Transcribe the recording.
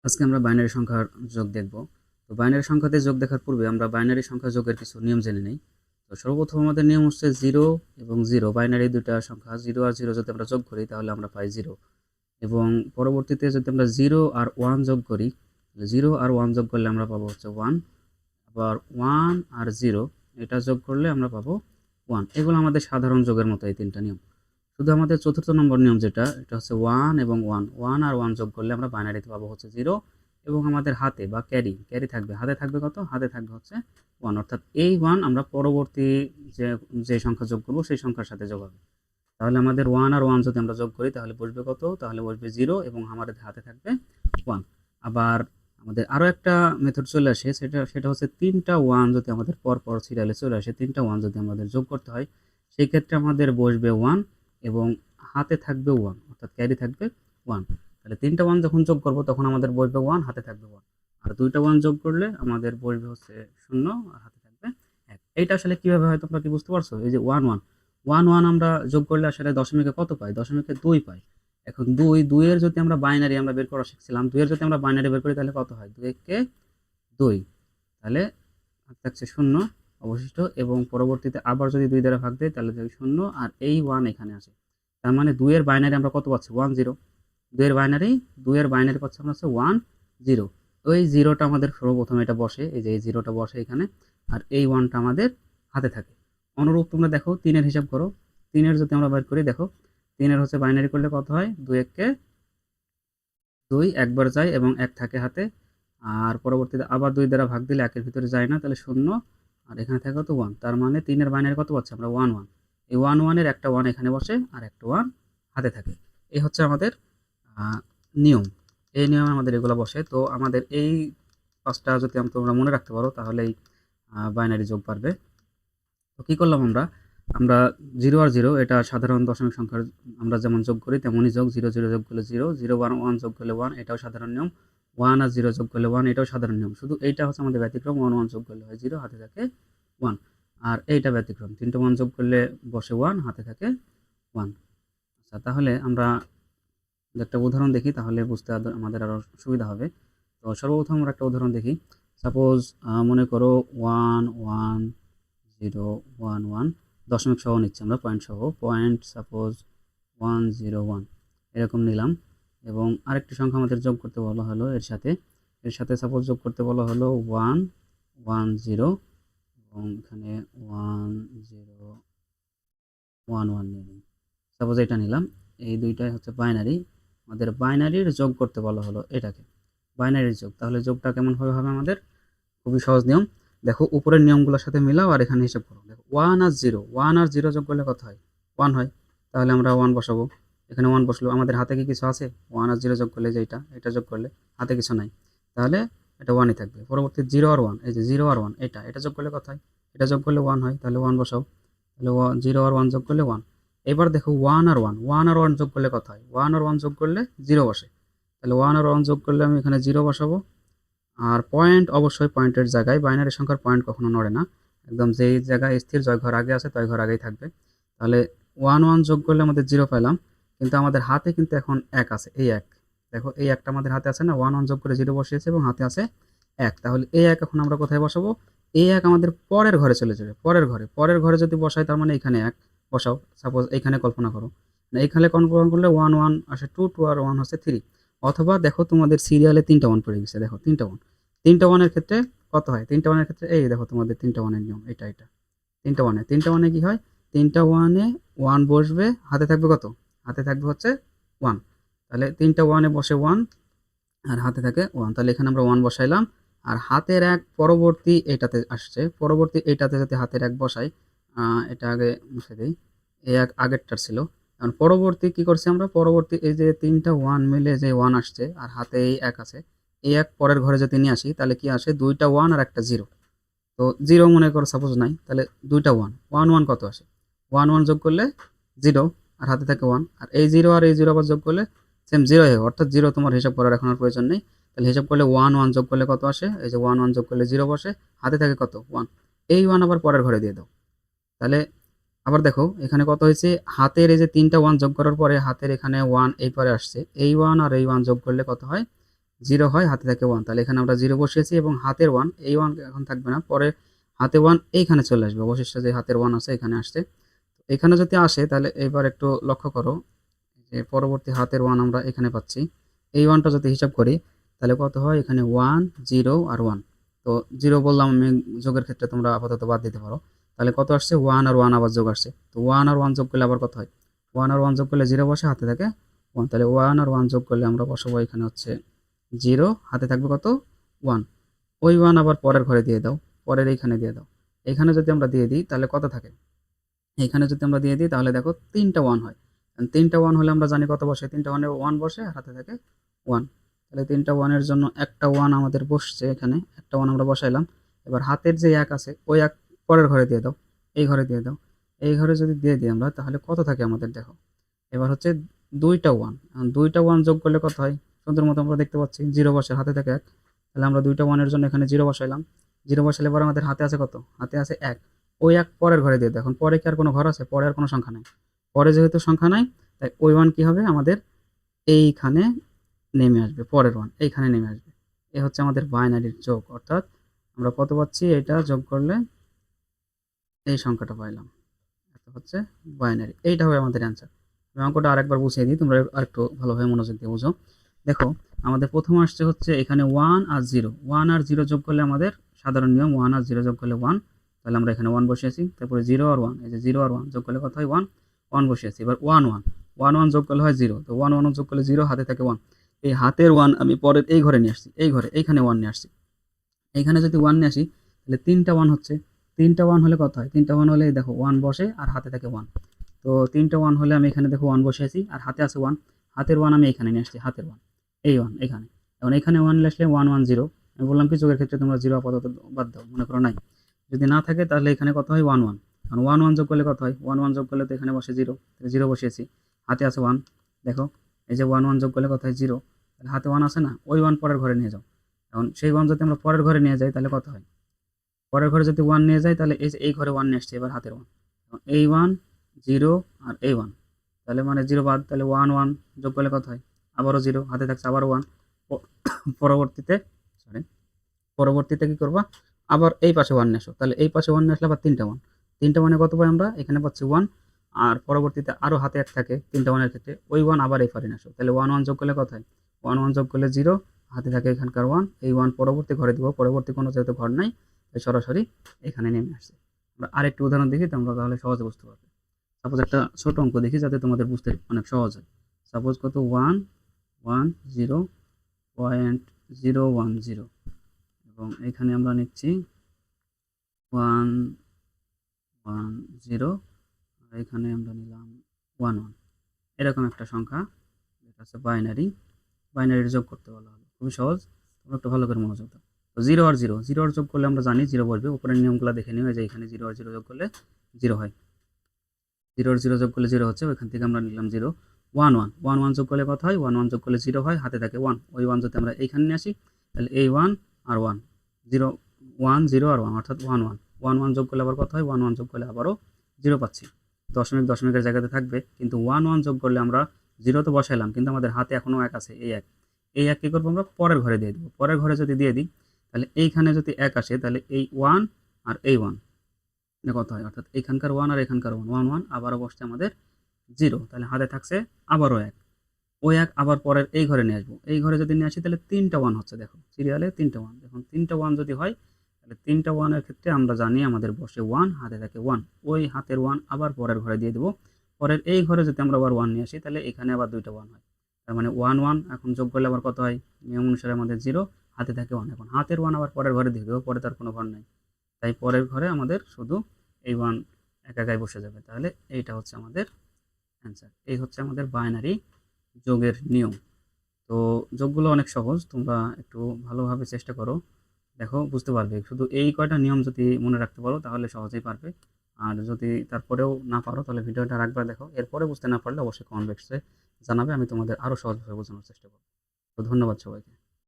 আজকে আমরা বাইনারি সংখ্যার যোগ দেখব। তো বাইনারি সংখ্যাতে যোগ দেখার পূর্বে আমরা বাইনারি সংখ্যা যোগের কিছু নিয়ম জেনে নিই। তো সর্বপ্রথম আমাদের নিয়ম হচ্ছে 0 এবং 0 বাইনারি দুইটা সংখ্যা 0 আর 0 যদি আমরা যোগ করি তাহলে আমরা পাই 0 এবং পরবর্তীতে যদি আমরা 0 আর 1 যোগ করি, 0 আর 1 যোগ করলে আমরা পাবো হচ্ছে 1, আবার 1 আর 0 এটা যোগ করলে আমরা পাবো 1। এগুলো আমাদের সাধারণ যোগের মতো এই তিনটা নিয়ম। শুধু আমাদের চতুর্থ নম্বর নিয়ম যেটা, এটা হচ্ছে 1 এবং 1, 1 আর 1 যোগ করলে আমরা বাইনারিতে পাবো হচ্ছে 0 এবং আমাদের হাতে বা ক্যারি থাকবে, হাতে থাকবে কত, হাতে থাকবে হচ্ছে 1, অর্থাৎ এই 1 আমরা পরবর্তী যে যে সংখ্যা যোগ করব সেই সংখ্যার সাথে যোগ হবে। তাহলে আমাদের 1 আর 1 যদি আমরা যোগ করি তাহলে বসবে কত, তাহলে বসবে 0 এবং আমাদের হাতে থাকবে 1। আবার আমাদের আরও একটা মেথড চলে আসে, সেটা হচ্ছে 3টা 1 যদি আমাদের পরপর সিরিয়ালে চলে আসে, 3টা 1 যদি আমাদের যোগ করতে হয় সেই ক্ষেত্রে আমাদের বসবে 1 এবং হাতে থাকবে 1, অর্থাৎ ক্যারি থাকবে 1। তাহলে 3টা 1 যখন যোগ করব তখন আমাদের বসবে 1, হাতে থাকবে 1। আর 2টা 1 যোগ করলে আমাদের বসবে হচ্ছে 0 আর হাতে থাকবে 1। এইটা আসলে কিভাবে হয় তোমরা কি বুঝতে পারছো? এই যে 1 1 1 1 আমরা যোগ করলে আসলে দশমিকে কত পাই? দশমিকে 2 পাই। এখন 2 এর যদি আমরা বাইনারি আমরা বের করা শিখছিলাম, 2 এর যদি আমরা বাইনারি বের করি তাহলে কত হয়? 2 কে 2, তাহলে থাকছে 0 অবশিষ্ট এবং পরবর্তীতে আবার যদি 2 দ্বারা ভাগ দেই তাহলে থাকবে 0 আর এই 1 এখানে আসে। তার মানে 2 এর বাইনারি আমরা কত পাচ্ছি? 1 0। 2 এর বাইনারি পাচ্ছি আমরা হচ্ছে 1 0। ওই 0টা আমাদের সর্বপ্রথম এটা বসে, এই যে এই 0টা বসে এখানে, আর এই 1টা আমাদের হাতে থাকে। অনুরূপ তোমরা দেখো 3 এর হিসাব করো। 3 এর যদি আমরা বের করি, দেখো 3 এর হচ্ছে বাইনারি করলে কত হয়? 2 1 কে 2 একবার যায় এবং 1 থাকে হাতে, আর পরবর্তীতে আবার 2 দ্বারা ভাগ দিলে 1 এর ভিতরে যায় না, তাহলে 0 আর এখানে থাকে কত? 1। তার মানে 3 এর বাইনারি কত পাচ্ছি আমরা? 1 1। এই 1 1 এর একটা 1 এখানে বসে আর একটা 1 হাতে থাকে। এই হচ্ছে আমাদের নিয়ম। এই নিয়মে আমাদের এগুলো বসে। তো আমাদের এই 5টা যদি তোমরা মনে রাখতে পারো তাহলেই বাইনারি যোগ পারবে। তো কি করলাম আমরা? আমরা 0 আর 0 এটা সাধারণ দশমিক সংখ্যার আমরা যেমন যোগ করি তেমনই যোগ। 0 0 যোগ করলে 0, 0 আর 1 যোগ করলে 1, এটাও সাধারণ নিয়ম। 1 আর 0 যোগ করলে 1, এটাও সাধারণ নিয়ম। শুধু এইটা হচ্ছে আমাদের ব্যতিক্রম, 1 1 যোগ করলে হয় 0, হাতে থাকে 1। আর এইটা ব্যতিক্রম, 3টে 1 যোগ করলে বসে 1, হাতে থাকে 1। আচ্ছা, তাহলে আমরা একটা উদাহরণ দেখি, তাহলে বুঝতে আমাদের আরও সুবিধা হবে। তো সর্বপ্রথম আমরা একটা উদাহরণ দেখি। সাপোজ মনে করো 1 1 0 1 1 দশমিক সহ নিচ্ছি আমরা, পয়েন্ট সহ, পয়েন্ট সাপোজ 1 0 1 এরকম নিলাম। এবং আরেকটি সংখ্যা আমাদের যোগ করতে বলা হলো এর সাথে সাপোজ যোগ করতে বলা হলো 1 1 0 এবং এখানে 1 0 1 1 নিয়ে নিই। সাপোজ এটা নিলাম। এই দুইটাই হচ্ছে বাইনারি। আমাদের বাইনারির যোগ করতে বলা হলো এটাকে, বাইনারির যোগ। তাহলে যোগটা কেমনভাবে হবে আমাদের? খুবই সহজ নিয়ম। দেখো উপরের নিয়মগুলোর সাথে মিলাও আর এখানে হিসাব করো। দেখো 1 আর 0, 1 আর 0 যোগ করলে কত হয়? 1 হয়। তাহলে আমরা 1 বসাবো। এখানে 1 বসলো। আমাদের হাতে কি কিছু আছে? 1 আর 0 যোগ করলে যে এটা যোগ করলে হাতে কিছু নাই। তাহলে এটা 1ই থাকবে। পরবর্তী 0 আর 1, এই যে 0 আর 1 এটা যোগ করলে কত হয়? এটা যোগ করলে 1 হয়। তাহলে 1 বসাও। তাহলে 0 আর 1 যোগ করলে 1। এবার দেখো 1 আর 1, 1 আর 1 যোগ করলে কত হয়? 1 আর 1 যোগ করলে 0 বসে। তাহলে 1 আর 1 যোগ করলে আমি এখানে 0 বসাবো। আর পয়েন্ট অবশ্যই পয়েন্টের জায়গায়, বাইনারি সংখ্যার পয়েন্ট কখনো নড়ে না। একদম যেই জায়গায় স্থির, জয় ঘর আগে আছে তয় ঘর আগেই থাকবে। তাহলে 1 1 যোগ করলে আমাদের 0 পেলাম, কিন্তু আমাদের হাতে কিন্তু এখন 1 আছে, এই 1। দেখো এই 1টা আমাদের হাতে আছে না? 1 1 যোগ করে 0 বসিয়েছে এবং হাতে আছে 1। তাহলে এই 1 এখন আমরা কোথায় বসাবো? এই 1 আমাদের পরের ঘরে চলে যাবে, পরের ঘরে যদি বসাই তার মানে এখানে 1 বসাও। সাপোজ এইখানে কল্পনা করো, এইখানে কল্পনা করলে 1 1 আসে 2, 2 আর 1 হচ্ছে 3। অথবা দেখো তোমাদের সিরিয়ালে 3টা 1 পড়ে গেছে, দেখো 3টা 1। 3টা 1 এর ক্ষেত্রে কত হয়? 3টা 1 এর ক্ষেত্রে এই দেখো তোমাদের 3টা 1 এর নিয়ম এটা। 3টা 1 এ কি হয়? 3টা 1 এ 1 বসবে, হাতে থাকবে কত? হাতে থাকবে হচ্ছে 1। তাহলে 3টা 1 এ বসে 1 আর হাতে থাকে 1। তাহলে এখানে আমরা 1 বসাইলাম। আর হাতের 1 পরবর্তী এটাতে আসছে, পরবর্তী এটাতে যদি হাতের 1 বসাই, এটা আগে মুছে দেই। এই 1 আগেরটার ছিল। এখন পরবর্তী কি করছি আমরা? পরবর্তী এই যে 3টা 1 মিলে যে 1 আসছে আর হাতে এই 1 আছে, এই 1 পরের ঘরে যদি নিয়ে আসি তাহলে কি আসে? 2টা 1 আর একটা 0। তো 0 মনে করো সাপোজ নাই, তাহলে 2টা 1, 1 1 কত আসে? 1 1 যোগ করলে 0 আর হাতে থাকে 1, আর এই 0 আর এই 0 আবার যোগ করলে সেম 0 হবে, অর্থাৎ 0 তোমার হিসাব করার এখন আর প্রয়োজন নেই। তাহলে হিসাব করলে 1 1 যোগ করলে কত আসে? এই যে 1 1 যোগ করলে 0 বসে, হাতে থাকে কত? 1। এই 1 আবার পরের ঘরে দিয়ে দাও। তাহলে আবার দেখো এখানে কত হয়েছে? হাতের এই যে 3টা 1 যোগ করার পরে হাতের এখানে 1 এই পরে আসছে। এই 1 আর এই 1 যোগ করলে কত হয়? 0 হয়, হাতে থাকে 1, তাহলে এখানে আমরা 0 বসিয়েছি এবং হাতের 1, এই 1 এখন থাকবে না, পরে হাতে 1 এইখানে চলে আসবে, অবশিষ্ট যে হাতের 1 আছে এখানে আসছে। এখানে যদি আসে তাহলে এবার একটু লক্ষ্য করো যে পরবর্তী হাতের 1 আমরা এখানে পাচ্ছি। এই 1টা যদি হিসাব করি তাহলে কত হয়, এখানে 1 0 আর 1। তো 0 বললাম আমি যোগের ক্ষেত্রে, তোমরা আপাতত বাদ দিতে পারো। তাহলে কত আসছে, 1 আর 1 আবার যোগ আসছে। তো 1 আর 1 যোগ করলে আবার কত হয়, 1 আর 1 যোগ করলে 0 বসে, হাতে থাকে 1। তাহলে 1 আর 1 যোগ করলে আমরা বসাবো এখানে হচ্ছে 0, হাতে থাকবে কত, 1। ওই 1 আবার পরের ঘরে দিয়ে দাও, পরের এইখানে দিয়ে দাও। এখানে যদি আমরা দিয়ে দিই তাহলে কত থাকে, এখানে যদি আমরা দিয়ে দিই তাহলে দেখো 3টা 1 হয়। 3টা 1 হলে আমরা জানি কত বসে, 3টা 1 এ 1 বসে আর হাতে থাকে 1। তাহলে 3টা 1 এর জন্য একটা 1 আমাদের বসছে, এখানে একটা 1 আমরা বসাইলাম। এবার হাতের যে 1 আছে ওই 1 পরের ঘরে দিয়ে দাও, এই ঘরে দিয়ে দাও। এই ঘরে যদি দিয়ে দিই আমরা তাহলে কত থাকে আমাদের দেখো। এবার হচ্ছে 2টা 1, এখন 2টা 1 যোগ করলে কত হয়, সুন্দর মতো আমরা দেখতে পাচ্ছি 0 বসে, হাতে থাকে 1। তাহলে আমরা 2টা 1 এর জন্য এখানে 0 বসাইলাম। 0 বসালে পরে আমাদের হাতে আছে কত, হাতে আছে 1। ওই 1 পরের ঘরে দিয়ে দাও। এখন পরে কি আর কোনো ঘর আছে, পরে আর কোনো সংখ্যা নাই। পরে যেহেতু সংখ্যা নাই তাই ওই 1 কি হবে আমাদের এইখানে নেমে আসবে, পরের 1 এইখানে নেমে আসবে। এ হচ্ছে আমাদের বাইনারির যোগ, অর্থাৎ আমরা কত পাচ্ছি, এটা যোগ করলে এই সংখ্যাটা পাইলাম। এটা হচ্ছে বাইনারি, এইটা হবে আমাদের অ্যান্সার। আমি অঙ্কটা আরেকবার বুঝিয়ে দিই, তোমরা আরেকটু ভালোভাবে মনোযোগ দিয়ে বুঝো। দেখো আমাদের প্রথম আসছে হচ্ছে এখানে 1 আর 0, 1 আর 0 যোগ করলে আমাদের সাধারণ নিয়ম 1 আর 0 যোগ করলে 1, তাহলে আমরা এখানে 1 বসিয়েছি। তারপরে 0 আর 1, এই যে 0 আর 1 যোগ করলে কত হয়, 1, 1 বসিয়েছি। এবার 1 1, 1 1 যোগ করলে হয় 0, তো 1 1 যোগ করলে 0, হাতে থাকে 1। এই হাতের 1 আমি পরের এই ঘরে নিয়ে আসছি, এই ঘরে এইখানে 1 নিয়ে আসছি। এইখানে যদি 1 নিয়ে আসি তাহলে 3টা 1 হচ্ছে। 3টা 1 হলে কত হয়, 3টা 1 হলে দেখো 1 বসে আর হাতে থাকে 1। তো 3টা 1 হলে আমি এখানে দেখো 1 বসিয়েছি আর হাতে আছে 1। হাতের 1 আমি এখানে নিয়ে আসছি, হাতের 1, এই 1 এখানে। এখন এখানে 1 নিয়ে আসলে 1 1 0। আমি বললাম কি যোগের ক্ষেত্রে তোমরা 0 আপাতত বাদ দাও, মনে করো নাই। যদি না থাকে তাহলে এখানে কত হয়, 1 1। কারণ 1 1 যোগ করলে কত হয়, 1 1 যোগ করলে তো এখানে বসে 0, 0 বসিয়েছি। হাতে আছে 1, দেখো এই যে 1 1 যোগ করলে কত হয়, 0। তাহলে হাতে 1 আছে না, ওই 1 পরের ঘরে নিয়ে যাও। এখন সেই 1 যদি আমরা পরের ঘরে নিয়ে যাই তাহলে কত হয়, পরের ঘরে যদি 1 নিয়ে যাই তাহলে এই যে এই ঘরে 1 নিয়ে আসছে, এবার হাতের 1, এই 1 0 আর এই 1, তাহলে মানে 0 বাদ, তাহলে 1 1 যোগ করলে কত হয়, আবারও 0, হাতে থাকছে আবারও 1। পরবর্তীতে সরি পরবর্তীতে কি করবা, আবার এই পাশে 1 নিয়ে আসো, তাহলে এই পাশে 1 নিয়ে আসলে আবার 3টা 1। 3টা 1 কত পাই আমরা, এখানে পাচ্ছি 1। আর পরবর্তীতে আরও হাতে 1 থাকে 3টা 1 এর ক্ষেত্রে, ওই 1 আবার এই পারে নিয়ে আসো, তাহলে 1 1 যোগ করলে কত হয়, 1 1 যোগ করলে 0, হাতে থাকে এখানকার 1। এই 1 পরবর্তী ঘরে দিব, পরবর্তী কোনো যেহেতু ঘর নাই তাই সরাসরি এখানে নেমে আসছে। আমরা আরেকটি উদাহরণ দেখি, তোমরা তাহলে সহজে বুঝতে পারবে। সাপোজ একটা ছোট অঙ্ক দেখি যাতে তোমাদের বুঝতে অনেক সহজ হয়। সাপোজ কত 1 1 0.010 এবং এখানে আমরা নিচ্ছি 1 1 0, আর এখানে আমরা নিলাম 1 1। এরকম একটা সংখ্যা, যেটা হচ্ছে বাইনারি, বাইনারির যোগ করতে বলা হলো। খুবই সহজ, তোমরা একটু ভালো করে মনোযোগ দাও। তো 0 আর 0, 0 আর যোগ করলে আমরা জানি 0 বসবে। উপরের নিয়মগুলো দেখে নিও, যে এখানে 0 আর 0 যোগ করলে 0 হয়। 0 আর 0 যোগ করলে 0 হচ্ছে, ওইখান থেকে আমরা নিলাম 0। 1 1, 1 1 যোগ করলে কত হয়, 1 1 যোগ করলে 0 হয়, হাতে থাকে 1। ওই 1 যদি আমরা এইখানে নিয়ে আসি তাহলে এই 1 আর 1, 0 1 0 আর 1, অর্থাৎ 1 1। 1 1 যোগ করলে আবার কত হয়, 1 1 যোগ করলে আবারও 0 পাচ্ছি। দশমিক দশমিকের জায়গাতে থাকবে, কিন্তু 1 1 যোগ করলে আমরা 0 তো বসাইলাম, কিন্তু আমাদের হাতে এখনও 1 আছে, এই 1। এই 1 কী করবো, আমরা পরের ঘরে দিয়ে দেবো। পরের ঘরে যদি দিয়ে দিই তাহলে এইখানে যদি 1 আসে তাহলে এই 1 আর এই 1 কত হয়, অর্থাৎ এখানকার 1 আর এখানকার 1, 1 1 আবারও বসছে আমাদের 0। তাহলে হাতে থাকছে আবারও 1। ওই 1 আবার পরের এই ঘরে নিয়ে আসবো। এই ঘরে যদি নিয়ে আসি তাহলে 3টা 1 হচ্ছে, দেখো সিরিয়ালে 3টা 1। দেখুন 3টা 1 যদি হয় তাহলে 3টা 1 এর ক্ষেত্রে আমরা জানি আমাদের বসে 1, হাতে থাকে 1। ওই হাতের 1 আবার পরের ঘরে দিয়ে দেবো। পরের এই ঘরে যদি আমরা আবার 1 নিয়ে আসি তাহলে এখানে আবার 2টা 1 হয়। তার মানে 1 1 এখন যোগ করলে আবার কত হয়, নিয়ম অনুসারে আমাদের 0, হাতে থাকে 1। এখন হাতের 1 আবার পরের ঘরে দিয়ে দেবো, পরে তার কোনো ঘর নাই, তাই পরের ঘরে আমাদের শুধু এই 1 একাই বসে যাবে। তাহলে এইটা হচ্ছে আমাদের অ্যান্সার। এই হচ্ছে আমাদের বাইনারি যোগের নিয়ম। তো যোগগুলো অনেক সহজ, তোমরা একটু ভালোভাবে চেষ্টা করো, দেখো বুঝতে পারবে। শুধু এই কয়টা নিয়ম যদি মনে রাখতে পারো তাহলে সহজেই পারবে। আর যদি তারপরেও না পারো তাহলে ভিডিওটা আরেকবার দেখো, এরপরে বুঝতে না পারলে অবশ্যই কমেন্ট বক্সে জানাবে, আমি তোমাদের আরও সহজভাবে বোঝানোর চেষ্টা করব। তো ধন্যবাদ সবাইকে।